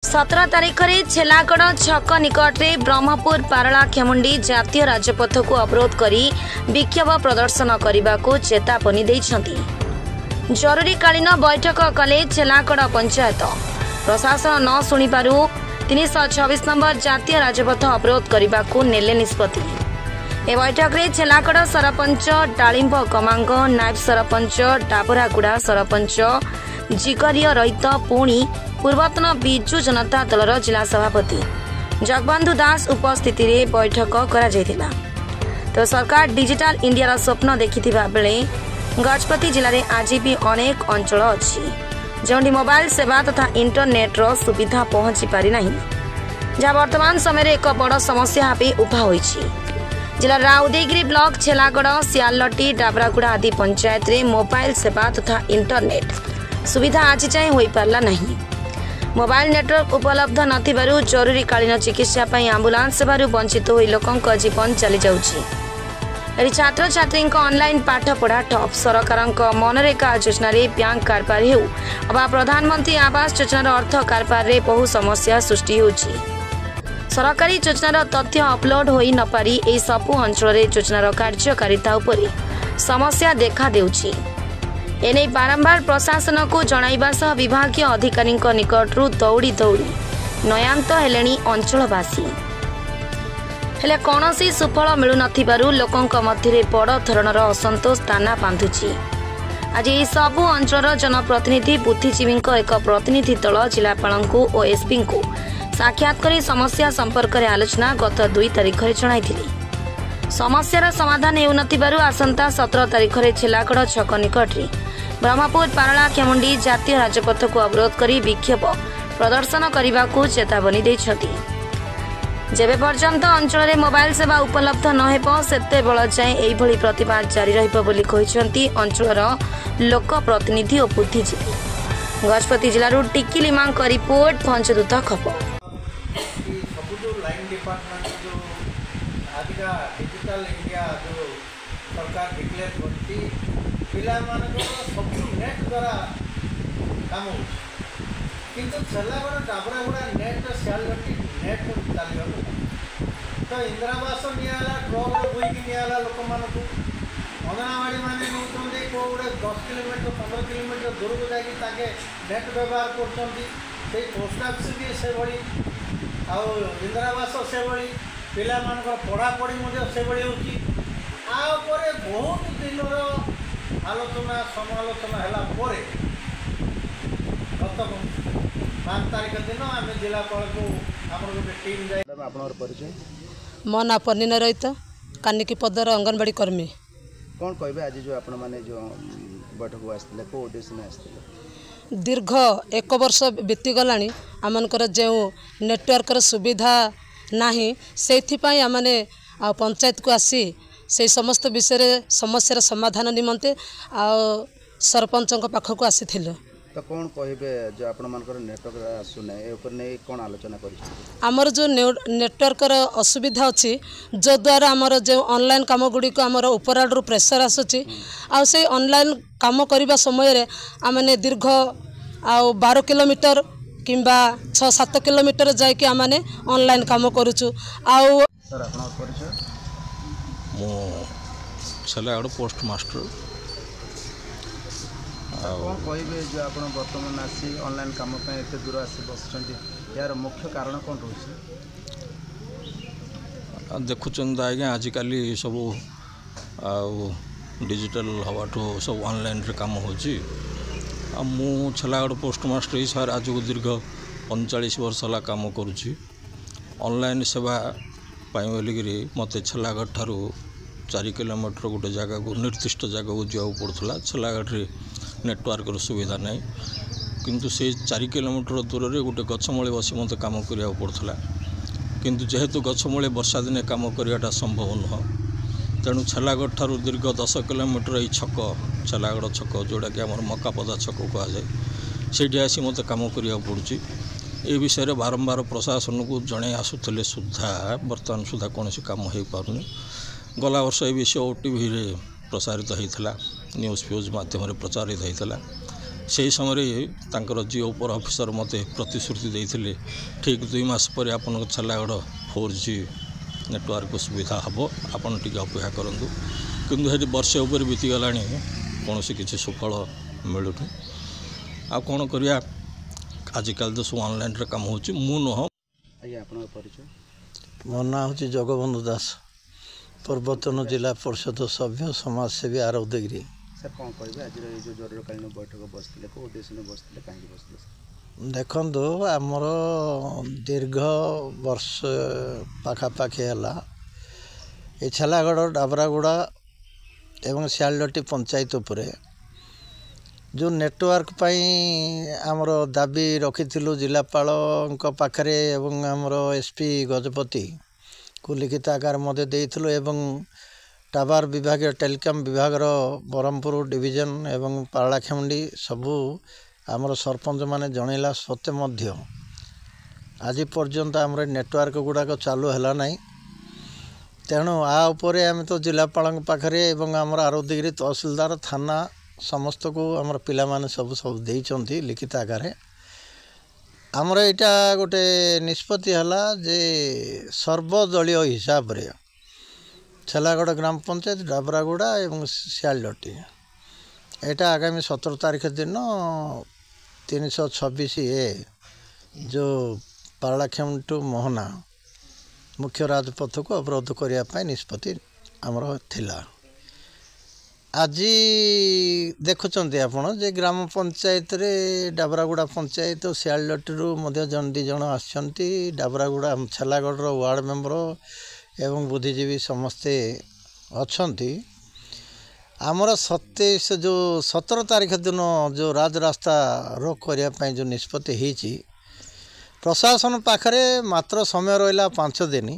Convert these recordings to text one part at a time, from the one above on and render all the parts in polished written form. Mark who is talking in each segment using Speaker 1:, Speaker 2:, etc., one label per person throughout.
Speaker 1: 17 तारिख में छेलागड़ छक निकट में ब्रह्मपुर पारला खेमुंडी जातीय राजपथ को अवरोध करी विक्षोभ प्रदर्शन करने को चेतावनी देइछंती। जरूरीकालीन बैठक कले छेलागड़ पंचायत प्रशासन न शुणिबारु 326 नंबर जातीय राजपथ अवरोध करने को नेले निष्पत्ति। ए बैठक में छेलागड़ सरपंच डालिंब कमांग, नायब सरपंच डाबरागुड़ा, सरपंच जिगरिया रहित पुणी पूर्वतन बिजु जनता दलर जिला सभापति जगबंधु दास उपस्थिति रे बैठक करा जायतिला। तो सरकार डिजिटल इंडिया स्वप्न देखिथिबा बेले गजपति जिले में आज भी अनेक अंचल अच्छी जोंडी मोबाइल सेवा तथा इंटरनेट रो सुविधा पहुंची पारि नहीं, जहाँ वर्तमान समय रे एक बड़ समस्या भाव उभा होईछि। जिला उदयगिरी ब्लॉक छेलागड़, सियालटी, डाबरागुड़ा आदि पंचायत रे मोबाइल सेवा तथा इंटरनेट सुविधा आज जाए हो पारला नहीं। मोबाइल नेटवर्क उपलब्ध नथिबारु जरूरीकालीन चिकित्सा पई आम्बुलांस सेवारु वंचित होई लोकंक जीवन चली जाउछि। एरी छात्र छात्री ऑनलाइन पाठ पढ़ा ठप। सरकारक मनरेगा योजना रे बैंक कारबार हेउ अबा प्रधानमंत्री आवास योजना अर्थ कारबार रे बहु समस्या सृष्टि होछि। सरकारी योजनार तथ्य अपलोड होई न पारि एई सबु अंचल रे योजनार कार्यकारिता उपरे समस्या देखा देउछि। एने बारंबार प्रशासन को जणाइबा सह विभागीय अधिकारी निकटरू दौड़ी दौड़ी नयांत हेलेनी अंचलवासी, हेले कौनसी सुफल मिलु नथिबारु लोकंक मध्यरे बड़ धरणर असंतोष ताना बांधुछि। आज एही सबु अंचलर जनप्रतिनिधि बुद्धिजीवी एक प्रतिनिधि दल जिलापालंकु और एसपी को साक्षात करी समस्या संपर्क में आलोचना गत 2 तारिख में जणाइथिले। समस्यार समाधान हेउ नथिबारु आसंता 17 तारिख में छेलागड़ छक निकट में ब्रह्मपुर पारला खेमुंडी जातीय राजपथ को अवरोध करी विक्षोभ प्रदर्शन करने को चेतावनी देइछंती। जेबे पर्यंत अंचल में मोबाइल सेवा उपलब्ध नहेब सेते बेल जाए एभली प्रतिबाद जारी रहिब बोली कहिसंती अंचलर लोक प्रतिनिधि और बुद्धिजीवी। गजपति जिलूर टिकी लिमा रिपोर्ट पंचदूत खबर।
Speaker 2: डिजिटल इंडिया जो सरकार डिक्लेयर करती पिला सब नेट द्वारा काम हो, किंतु छेलागड़ डाबरागुड़ा नेट सियालटी नेट चलवा तो इंदिरावास निला ट्रक बोईक निला लोक मानक अंगनवाड़ी मैंने नौकरी कौटे 10 किलोमीटर 15 किलोमीटर दूर को जाकि नेट व्यवहार कर पोस्ट ऑफिस भी से भली इंदिरावास से भली पिला पढ़ापढ़ी से भली होपर बहुत दिन आलोचना समालोचना है गत 5 तारिख दिन आम जिलापाल को गोटे टीम जाए।
Speaker 3: मो ना पन्नीन रहित कानिकी पदर अंगनवाड़ी कर्मी।
Speaker 4: कौन कहे आज जो आपण मैंने जो बैठक को आसते को उद्देश्य में आसते?
Speaker 3: दीर्घ 1 वर्ष बीतीगला आमनकर जो नेटवर्कर सुविधा नाही से आमने पंचायत को आसी से समस्त विषय समस्या समाधान निमंते सरपंच पाखक आसी।
Speaker 4: तो कौन कहे जो आपण मानकर नेटवर्क आसुना ए ऊपर ने कौन आलोचना करी?
Speaker 3: आमर जो नेटवर्कर असुविधा अच्छी जो द्वारा आमर जो ऑनलाइन काम गुड़ी को आमर उपराडू प्रेसर आसुची आ से ऑनलाइन काम करने समय आमने दीर्घ 12 किलोमीटर किंबा 6-7 किलोमीटर जाकि आमने ऑनलाइन काम करूचु।
Speaker 4: सर आपन परिचय?
Speaker 5: मो छेलागड़ पोस्ट मास्टर।
Speaker 4: कौन कहे जो आप बर्तमान आसी ऑनलाइन काम एत दूर आसी बस यार मुख्य कारण कौन रोचे?
Speaker 5: देखुं आज्ञा आजिकल सब डिजिटल हवाठू सब ऑनलाइन रे काम होची। मु छेलागड़ पोस्ट मास्टर हिसाब आज को दीर्घ 45 वर्ष है काम करुँची। ऑनलाइन सेवा बोलिकी मत छेलागड़ ठारू 4 किलोमीटर गोटे जगह को निर्दिष्ट जगह को जाऊ पड़ूला। छेलागढ़ नेटवर्क सुविधा नहीं, किंतु से 4 किलोमीटर दूर रे गोटे गछमूले बसी मत काम करिया पड़ूला। किंतु जेहेतु गछमूले वर्षा दिने काम करवाटा संभव नुह, तेणु छेलागढ़ ठारू दीर्घ 10 किलोमीटर ये छक छेलागढ़ छक जोड़ा कि आम मकापदा छक कहुए से आसी मत काम करिया पड़ुची। ए विषय बारंबार प्रशासन को जड़े आसुले सुधा बर्तमान सुधा कौन काम हो पारनी। गला वर्ष ये विषय ओटीवी प्रसारित होता, न्यूज फ्यूज मध्यम प्रचारित होता। ସେହି ସମୟରେ ତାଙ୍କର ଯିଏ ଉପର ଅଫିସର ମୋତେ ପ୍ରତିଶ୍ରୁତି ଦେଇଥିଲେ ଠିକ୍ 2 ମାସ ପରେ ଆପଣଙ୍କ ଛେଲାଗଡ଼ 4G ନେଟୱାର୍କ ସୁବିଧା ହେବ, ଆପଣ ଟିକେ ଅପେକ୍ଷା କରନ୍ତୁ। କିନ୍ତୁ ସେଠି ବର୍ଷେ ଉପରେ ବିତିଗଲାଣି, କୌଣସି କିଛି ସୁଫଳ ମିଳୁନି। ଆଉ କ'ଣ କରିବା, ଆଜିକାଲି ତ ସବୁ ଅନଲାଇନ୍ରେ କାମ ହେଉଛି। ମୁଁ ନୁହଁ।
Speaker 4: ଆଜ୍ଞା ଆପଣଙ୍କ ପରିଚୟ?
Speaker 2: ମୋ ନାଁ ହେଉଛି ଜଗବନ୍ଧୁ ଦାସ, ପୂର୍ବତନ ଜିଲ୍ଲା ପରିଷଦ ସଭ୍ୟ, ସମାଜସେବୀ ଆରବଦଗିରି।
Speaker 4: ସାର୍ କ'ଣ କହିବେ ଆଜିର ଏଇ ଯେଉଁ ଜରୁରୀକାଳୀନ ବୈଠକ ବସିଥିଲେ, କେଉଁ ଉଦ୍ଦେଶ୍ୟରେ ବସିଥିଲେ, କାହିଁକି ବସିଥିଲେ?
Speaker 2: ଦେଖନ୍ତୁ, ଆମର ଦୀର୍ଘ ବର୍ଷ ପାଖାପାଖି ହେଲା ଏ ଛେଲାଗଡ଼, ଡାବରାଗୁଡ଼ା ଏବଂ ଶିଆଳଦଟି ପଞ୍ଚାୟତ ଉପରେ ଯେଉଁ ନେଟୱାର୍କ ପାଇଁ ଆମର ଦାବି ରଖିଥିଲୁ ଜିଲ୍ଲାପାଳଙ୍କ ପାଖରେ ଏବଂ ଆମର SP ଗଜପତିକୁ ଲିଖିତ ଆକାର ମଧ୍ୟ ଦେଇଥିଲୁ ଏବଂ ଟାୱାର ବିଭାଗ, ଟେଲିକମ୍ ବିଭାଗର ବ୍ରହ୍ମପୁର ଡିଭିଜନ ଏବଂ ପାରଳାଖେମୁଣ୍ଡି ସବୁ ଆମର ସରପଞ୍ଚ ମାନେ ଜଣେଇଲା ସତ୍ତ୍ୱେ ମଧ୍ୟ ଆଜି ପର୍ଯ୍ୟନ୍ତ ଆମର ନେଟୱାର୍କ ଗୁଡ଼ାକ ଚାଲୁ ହେଲା ନାହିଁ। ତେଣୁ ଉପରେ ଆମେ ତ ଜିଲ୍ଲାପାଳଙ୍କ ପାଖରେ ଏବଂ ଆମର ଆରବଦଗିରି ତହସିଲଦାର, ଥାନା ସମସ୍ତକୁ ଆମର ପିଲାମାନେ ସବୁ ଦେଇଛନ୍ତି ଲିଖିତ ଆକାରରେ। ଆମର ଏଇଟା ଗୋଟେ ନିଷ୍ପତ୍ତି ହେଲା ଯେ ସର୍ବଦଳୀୟ ହିସାବରେ ଛେଲାଗଡ଼ ଗ୍ରାମ ପଞ୍ଚାୟତ, ଡାବରାଗୁଡ଼ା ଏବଂ ଶିଆଳଦଟି ଏଇଟା ଆଗାମୀ 17 ତାରିଖ ଦିନ 326A ଯେଉଁ ପାରଳାଖେମୁଣ୍ଡି ଟୁ ମୋହନା ମୁଖ୍ୟ ରାଜପଥକୁ ଅବରୋଧ କରିବା ପାଇଁ ନିଷ୍ପତ୍ତି ଆମର ଥିଲା। ଆଜି ଦେଖୁଛନ୍ତି ଆପଣ ଯେ ଗ୍ରାମ ପଞ୍ଚାୟତରେ ଡାବରାଗୁଡ଼ା ପଞ୍ଚାୟତ ଶିଆଳଦଟିରୁ ମଧ୍ୟ 2 ଜଣ ଆସିଛନ୍ତି। ଡାବରାଗୁଡ଼ା ଛେଲାଗଡ଼ର ୱାର୍ଡ଼ ମେମ୍ବର ଏବଂ ବୁଦ୍ଧିଜୀବୀ ସମସ୍ତେ ଅଛନ୍ତି। ଆମର 17 ତାରିଖ ଦିନ ଯେଉଁ ରାଜରାସ୍ତା ରୋକ କରିବା ପାଇଁ ଯେଉଁ ନିଷ୍ପତ୍ତି ହେଇଛି, ପ୍ରଶାସନ ପାଖରେ ମାତ୍ର ସମୟ ରହିଲା 5 ଦିନ।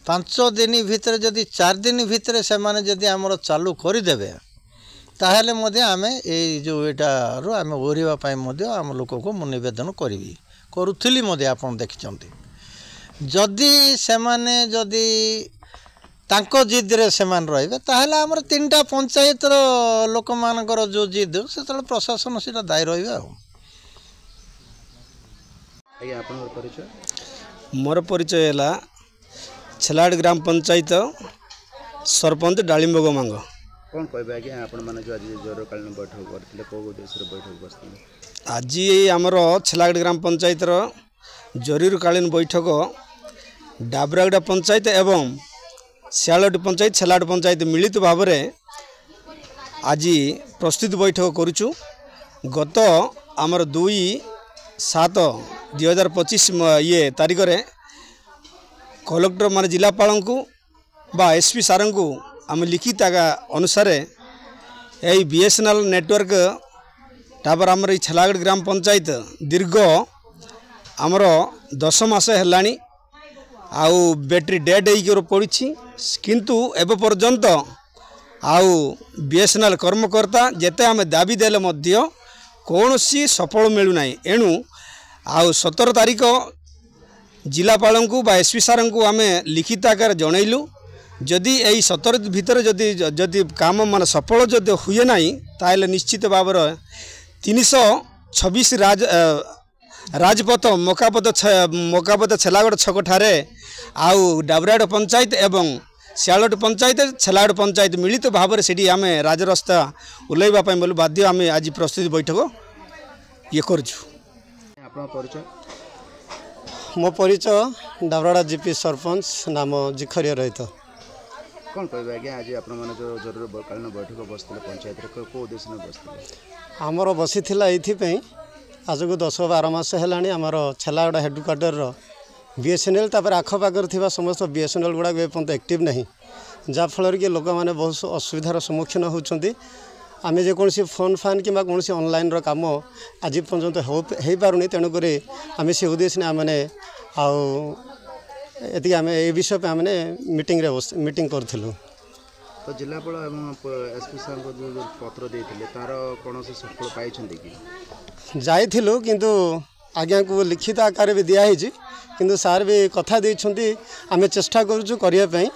Speaker 2: 5 ଦିନ ଭିତରେ ଯଦି 4 ଦିନ ଭିତରେ ସେମାନେ ଯଦି ଆମର ଚାଲୁ କରିଦେବେ, ତାହେଲେ ମଧ୍ୟ ଆମେ ଏଇ ଯେଉଁ ଏଇଟାରୁ ଆମେ ଓହରିବା ପାଇଁ ମଧ୍ୟ ଆମ ଲୋକକୁ ମୁଁ ନିବେଦନ କରୁଥିଲି ମଧ୍ୟ ଆପଣ ଦେଖିଛନ୍ତି। ଯଦି ସେମାନେ ତାଙ୍କ ଜିଦ୍ରେ ସେମାନେ ରହିବେ, ତାହେଲେ ଆମର 3ଟା ପଞ୍ଚାୟତର ଲୋକମାନଙ୍କର ଯେଉଁ ଜିଦ୍, ସେତେବେଳେ ପ୍ରଶାସନ ସେଇଟା ଦାୟୀ ରହିବେ। ଆଉ
Speaker 4: ଆଜ୍ଞା ଆପଣଙ୍କର ପରିଚୟ?
Speaker 6: ମୋର ପରିଚୟ ହେଲା ଛେଲାଗଡ଼ ଗ୍ରାମ ପଞ୍ଚାୟତ ସରପଞ୍ଚ ଡାଳିମ୍ବ ଗୋମାଙ୍ଗ।
Speaker 4: କ'ଣ କହିବେ ଆଜ୍ଞା ଆପଣମାନେ ଯେଉଁ ଆଜି ଜରୁରୀକାଳୀନ ବୈଠକ କରିଥିଲେ, କେଉଁ ଉଦ୍ଦେଶ୍ୟରେ ବୈଠକ ବସିଥିଲେ?
Speaker 6: ଆଜି ଆମର ଛେଲାଗଡ଼ ଗ୍ରାମ ପଞ୍ଚାୟତର ଜରୁରୀକାଳୀନ ବୈଠକ ଡାବରାଗୁଡ଼ା ପଞ୍ଚାୟତ ଏବଂ ଶିଆଳଦଟି ପଞ୍ଚାୟତ, ଛେଲାଗଡ଼ ପଞ୍ଚାୟତ ମିଳିତ ଭାବରେ ଆଜି ପ୍ରସ୍ତୁତି ବୈଠକ କରୁଛୁ। ଗତ ଆମର 2/7/2025 ତାରିଖରେ କଲେକ୍ଟର ମାନେ ଜିଲ୍ଲାପାଳଙ୍କୁ ବା SP ସାର୍ଙ୍କୁ ଆମେ ଲିଖିତ ଅନୁସାରେ এই BSNL ନେଟୱାର୍କ ତାପରେ ଆମର এই ଛେଲାଗଡ଼ ଗ୍ରାମ ପଞ୍ଚାୟତ ଦୀର୍ଘ ଆମର 10 ମାସ ହେଲାଣି ଆଉ ବ୍ୟାଟେରୀ ଡେଡ୍ ହେଇକି ପଡ଼ିଛି, କିନ୍ତୁ ଏବେ ପର୍ଯ୍ୟନ୍ତ ଆଉ BSNL କର୍ମକର୍ତ୍ତା ଯେତେ ଆମେ ଦାବି ଦେଲେ ମଧ୍ୟ କୌଣସି ସଫଳ ମିଳୁନାହିଁ। ଏଣୁ ଆଉ 17 ତାରିଖ ଜିଲ୍ଲାପାଳଙ୍କୁ ବା SP ସାର୍ଙ୍କୁ ଆମେ ଲିଖିତ ଆକାରରେ ଜଣେଇଲୁ। ଯଦି এই 17 ଭିତରେ ଯଦି କାମ ମାନେ ସଫଳ ଯଦି ହୁଏ ନାହିଁ, ତାହେଲେ ନିଶ୍ଚିତ ଭାବରେ 326 ରାଜପଥ ମକାପଦ ଛେଲାଗଡ଼ ଛକଠାରେ ଆଉ ଡାବରାଗୁଡ଼ା ପଞ୍ଚାୟତ ଏବଂ ଶିଆଳଦଟି ପଞ୍ଚାୟତ, ଛେଲାଗଡ଼ ପଞ୍ଚାୟତ ମିଳିତ ଭାବରେ ସେଠି ଆମେ ରାଜରାସ୍ତା ଓହ୍ଲାଇବା ପାଇଁ ବୋଲି ବାଧ୍ୟ ଆମେ ଆଜି ପ୍ରସ୍ତୁତି ବୈଠକ କରୁଛୁ।
Speaker 4: ଆପଣଙ୍କ ପରିଚୟ?
Speaker 7: ମୋ ପରିଚୟ ଡାବରାଗୁଡ଼ା GP ସରପଞ୍ଚ, ନାମ ଜିଖରିଆ ରହିତ।
Speaker 4: କ'ଣ କହିବେ ଆଜ୍ଞା ଆଜି ଆପଣମାନେ ଯେଉଁ ଜରୁରୀକାଳୀନ ବୈଠକ ବସିଥିଲେ ପଞ୍ଚାୟତରେ, କେଉଁ ଉଦ୍ଦେଶ୍ୟରେ ବସିଥିଲେ?
Speaker 7: ଆମର ବସିଥିଲା ଏଇଥିପାଇଁ, ଆଜକୁ 10-12 ମାସ ହେଲାଣି ଆମର ଛେଲାଗଡ଼ ହେଡ଼କ୍ୱାର୍ଟରର BSNL ତାପରେ ଆଖପାଖରେ ଥିବା ସମସ୍ତ BSNL ଗୁଡ଼ାକ ଏପର୍ଯ୍ୟନ୍ତ ଆକ୍ଟିଭ୍ ନାହିଁ, ଯାହାଫଳରେ କି ଲୋକମାନେ ବହୁତ ଅସୁବିଧାର ସମ୍ମୁଖୀନ ହେଉଛନ୍ତି। ଆମେ ଯେକୌଣସି ଫୋନ୍ କିମ୍ବା କୌଣସି ଅନଲାଇନ୍ର କାମ ଆଜି ପର୍ଯ୍ୟନ୍ତ ହେଇପାରୁନି। ତେଣୁକରି ଆମେ ସେ ଉଦ୍ଦେଶ୍ୟରେ ଆମେ ଆଉ ଏତିକି ଆମେ ଏ ବିଷୟ ପାଇଁ ଆମେ ମିଟିଂ କରିଥିଲୁ।
Speaker 4: ତ ଜିଲ୍ଲାପାଳ ଏବଂ SP ସାର୍ଙ୍କ ଯେଉଁ ପତ୍ର ଦେଇଥିଲେ ତାର କୌଣସି ସଫଳ ପାଇଛନ୍ତି କି?
Speaker 7: ଯାଇଥିଲୁ, କିନ୍ତୁ ଆଜ୍ଞାକୁ ଲିଖିତ ଆକାରରେ ବି ଦିଆହେଇଛି, କିନ୍ତୁ ସାର୍ ବି କଥା ଦେଇଛନ୍ତି ଆମେ ଚେଷ୍ଟା କରୁଛୁ କରିବା ପାଇଁ।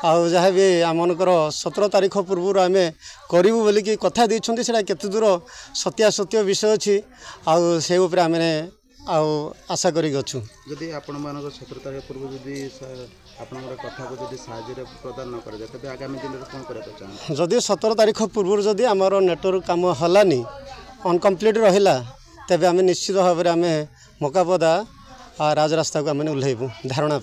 Speaker 7: आउ जहाँ भी आमनकर 17 तारीख पूर्व आम करूँ बोलिकी कथा देते से केते दूर सत्यासत्य विषय अच्छी आउ से आम आशा करी अच्छु
Speaker 4: जदि आपण 17 तारीख पूर्व जदि आपनकर कथा को जदि साहाय्य प्रदान न करे तबे आगामी दिन में कौन करे चाहे
Speaker 7: जदि 17 तारीख पूर्व जदि आमर नेटवर्क काम हलानी अनकम्प्लीट रहिला तेबे आम निश्चित भाव में आम मकापदा राजरास्ता को आम ओह्लैबू धारणा।